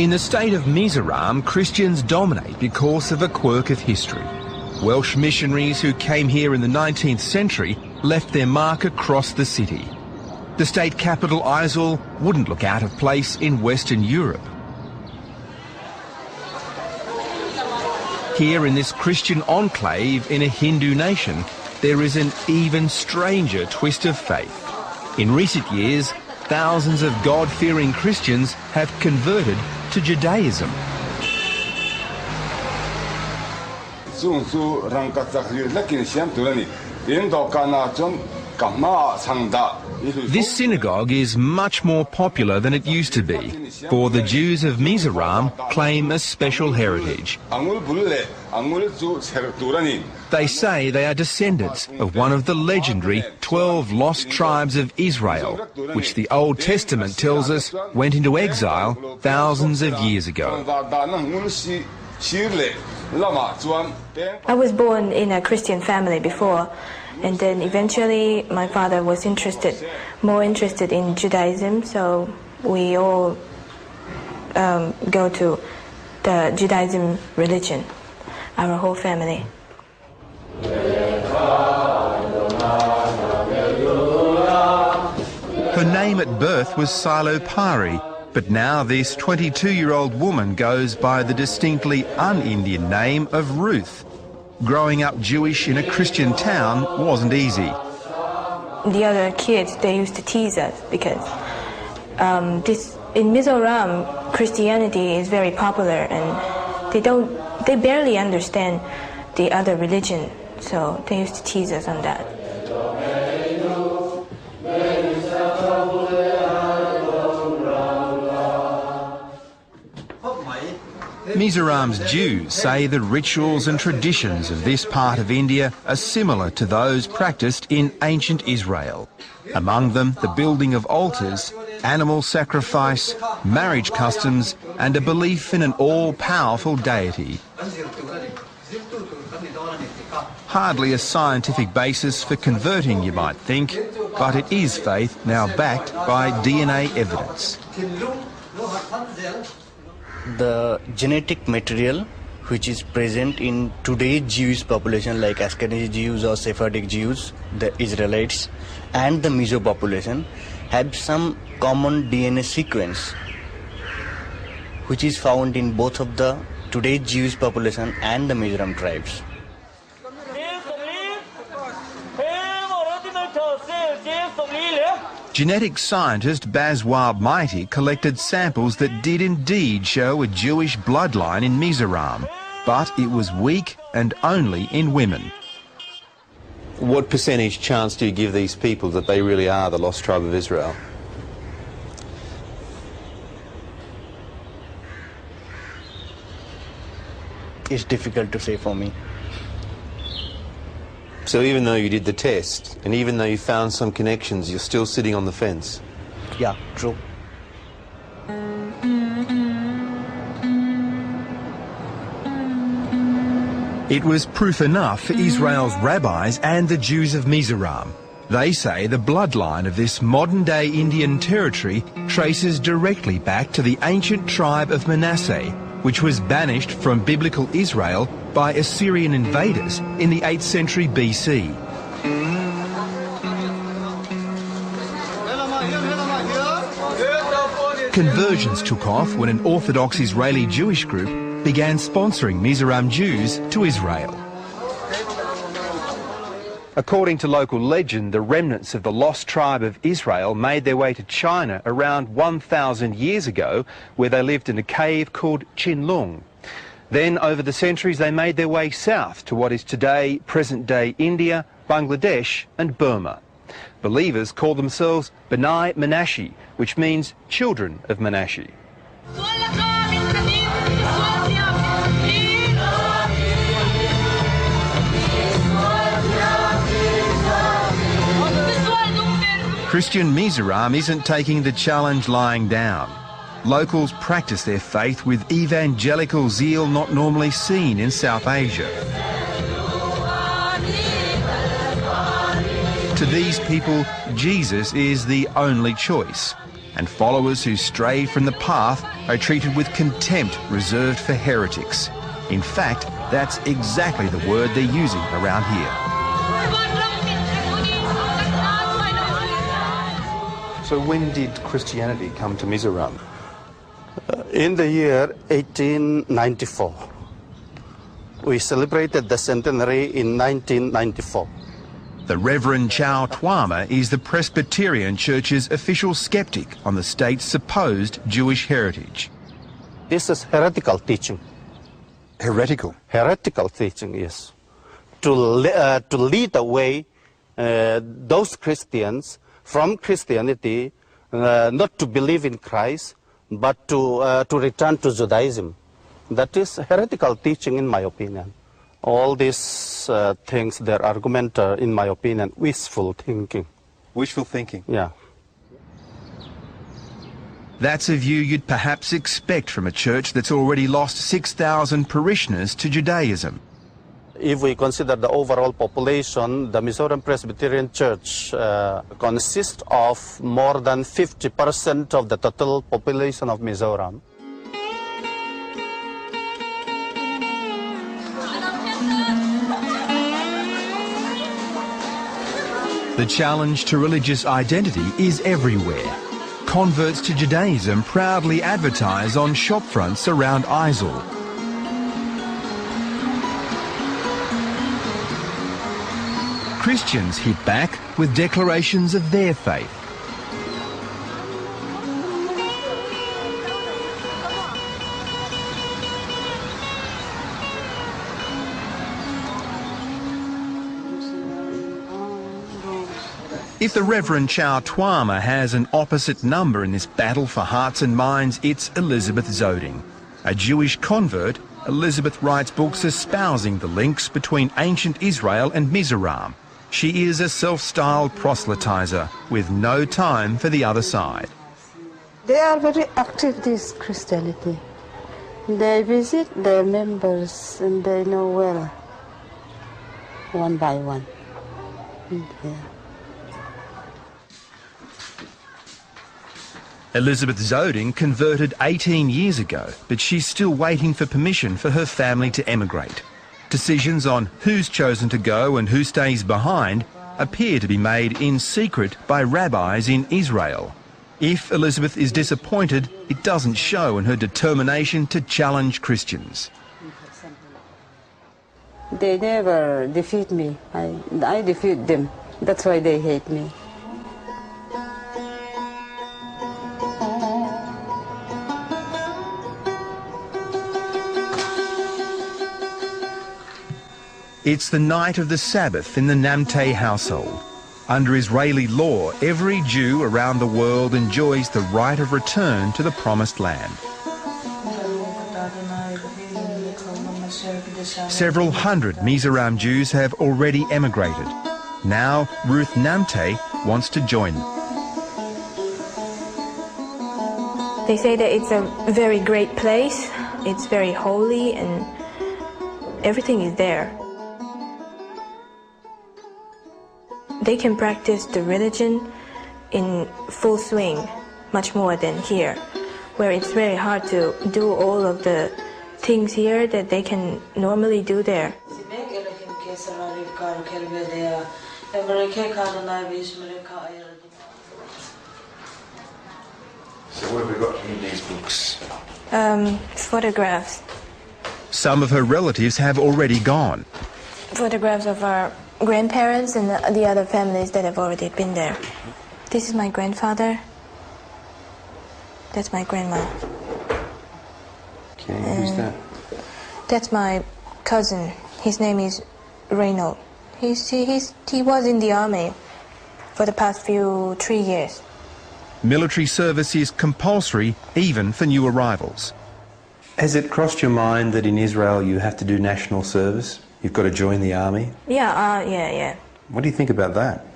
In the state of Mizoram, Christians dominate because of a quirk of history. Welsh missionaries who came here in the 19th century left their mark across the city. The state capital, Aizawl, wouldn't look out of place in Western Europe. Here in this Christian enclave in a Hindu nation, there is an even stranger twist of faith. In recent years, thousands of God-fearing Christians have converted to Judaism. This synagogue is much more popular than it used to be, for the Jews of Mizoram claim a special heritage. They say they are descendants of one of the legendary 12 lost tribes of Israel, which the Old Testament tells us went into exile thousands of years ago. I was born in a Christian family before, and then eventually my father was more interested in Judaism, so we all go to the Judaism religion, our whole family. Her name at birth was Silopari, but now this 22-year-old woman goes by the distinctly un-Indian name of Ruth. Growing up Jewish in a Christian town wasn't easy. The other kids, they used to tease us because in Mizoram, Christianity is very popular, and they barely understand the other religion, so they used to tease us on that. Mizoram's Jews say the rituals and traditions of this part of India are similar to those practiced in ancient Israel. Among them, the building of altars, animal sacrifice, marriage customs, and a belief in an all-powerful deity. Hardly a scientific basis for converting, you might think, but it is faith now backed by DNA evidence. The genetic material which is present in today's Jewish population, like Ashkenazi Jews or Sephardic Jews, the Israelites, and the Mizo population, have some common DNA sequence which is found in both of the today's Jewish population and the Mizoram tribes. Genetic scientist Baswab Mighty collected samples that did indeed show a Jewish bloodline in Mizoram, but it was weak and only in women. What percentage chance do you give these people that they really are the lost tribe of Israel? It's difficult to say for me. So even though you did the test, and even though you found some connections, you're still sitting on the fence? Yeah, true. It was proof enough for Israel's rabbis and the Jews of Mizoram. They say the bloodline of this modern-day Indian territory traces directly back to the ancient tribe of Manashe, which was banished from biblical Israel by Assyrian invaders in the 8th century BC. Conversions took off when an Orthodox Israeli Jewish group began sponsoring Mizoram Jews to Israel. According to local legend, the remnants of the lost tribe of Israel made their way to China around 1,000 years ago, where they lived in a cave called Shinlung. Then, over the centuries, they made their way south to what is today present-day India, Bangladesh and Burma. Believers call themselves Bnei Menashe, which means children of Menashe. Christian Mizoram isn't taking the challenge lying down. Locals practice their faith with evangelical zeal not normally seen in South Asia. To these people, Jesus is the only choice. and followers who stray from the path are treated with contempt reserved for heretics. In fact, that's exactly the word they're using around here. So when did Christianity come to Mizoram? In the year 1894. We celebrated the centenary in 1994. The Reverend Chow Tuama is the Presbyterian Church's official skeptic on the state's supposed Jewish heritage. This is heretical teaching. Heretical? Heretical teaching, yes. To lead away those Christians from Christianity, not to believe in Christ, but to return to Judaism. That is heretical teaching, in my opinion. All these things, their argument are, in my opinion, wishful thinking. Wishful thinking? Yeah. That's a view you'd perhaps expect from a church that's already lost 6,000 parishioners to Judaism. If we consider the overall population, the Mizoram Presbyterian Church consists of more than 50% of the total population of Mizoram. The challenge to religious identity is everywhere. Converts to Judaism proudly advertise on shop fronts around Aizawl. Christians hit back with declarations of their faith. If the Reverend Chow Tuama has an opposite number in this battle for hearts and minds, it's Elizabeth Zoding. A Jewish convert, Elizabeth writes books espousing the links between ancient Israel and Mizoram. She is a self-styled proselytizer with no time for the other side. They are very active, this Christianity. They visit their members and they know well, one by one. Yeah. Elizabeth Zoding converted 18 years ago, but she's still waiting for permission for her family to emigrate. Decisions on who's chosen to go and who stays behind appear to be made in secret by rabbis in Israel. If Elizabeth is disappointed, it doesn't show in her determination to challenge Christians. They never defeat me. I defeat them. That's why they hate me. It's the night of the Sabbath in the Namte household. Under Israeli law, every Jew around the world enjoys the right of return to the Promised Land. Several hundred Mizoram Jews have already emigrated. Now Ruth Namte wants to join them. They say that it's a very great place, it's very holy, and everything is there. They can practice the religion in full swing, much more than here, where it's very hard to do all of the things here that they can normally do there. So what have we got in these books? Photographs. Some of her relatives have already gone. Photographs of our grandparents and the other families that have already been there. This is my grandfather. That's my grandma. Okay, who's that? That's my cousin. His name is Reynold. He was in the army for the past 3 years. Military service is compulsory even for new arrivals. Has it crossed your mind that in Israel you have to do national service? You've got to join the army? Yeah. What do you think about that?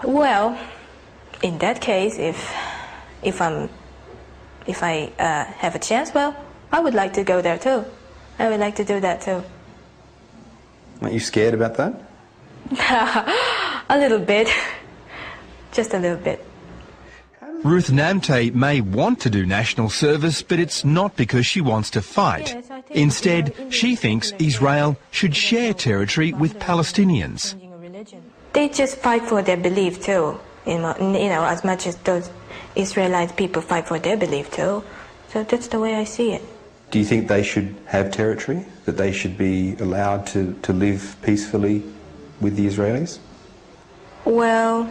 Well, in that case, if I have a chance, well, I would like to go there too. I would like to do that too. Aren't you scared about that? A little bit. Just a little bit. Ruth Namte may want to do national service, but it's not because she wants to fight. Yes, I think, Instead, you know, she thinks Israel should share territory with Palestinians. They just fight for their belief too, you know, as much as those Israelite people fight for their belief too. So that's the way I see it. Do you think they should have territory, that they should be allowed to live peacefully with the Israelis? Well,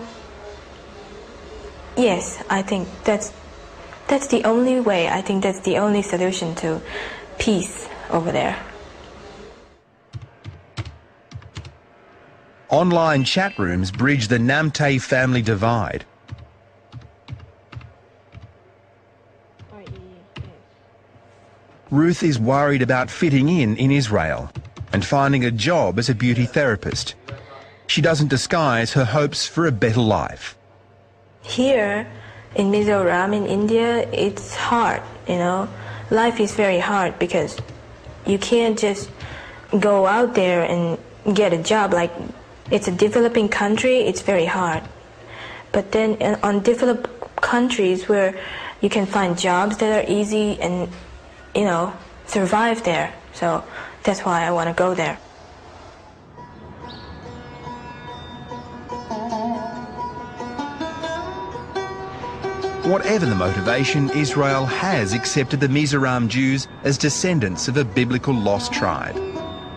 yes, I think that's the only way. I think that's the only solution to peace over there. Online chat rooms bridge the Namte family divide. Ruth is worried about fitting in Israel and finding a job as a beauty therapist. She doesn't disguise her hopes for a better life. Here in Mizoram in India, it's hard, you know. Life is very hard because you can't just go out there and get a job. Like, it's a developing country, it's very hard. But then on developed countries where you can find jobs that are easy and, you know, survive there. So that's why I want to go there. Whatever the motivation, Israel has accepted the Mizoram Jews as descendants of a biblical lost tribe.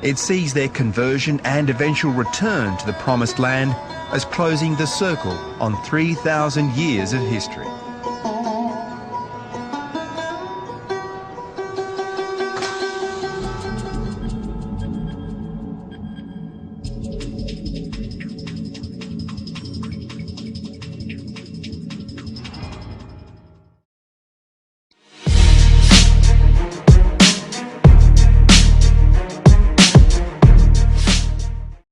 It sees their conversion and eventual return to the Promised Land as closing the circle on 3,000 years of history.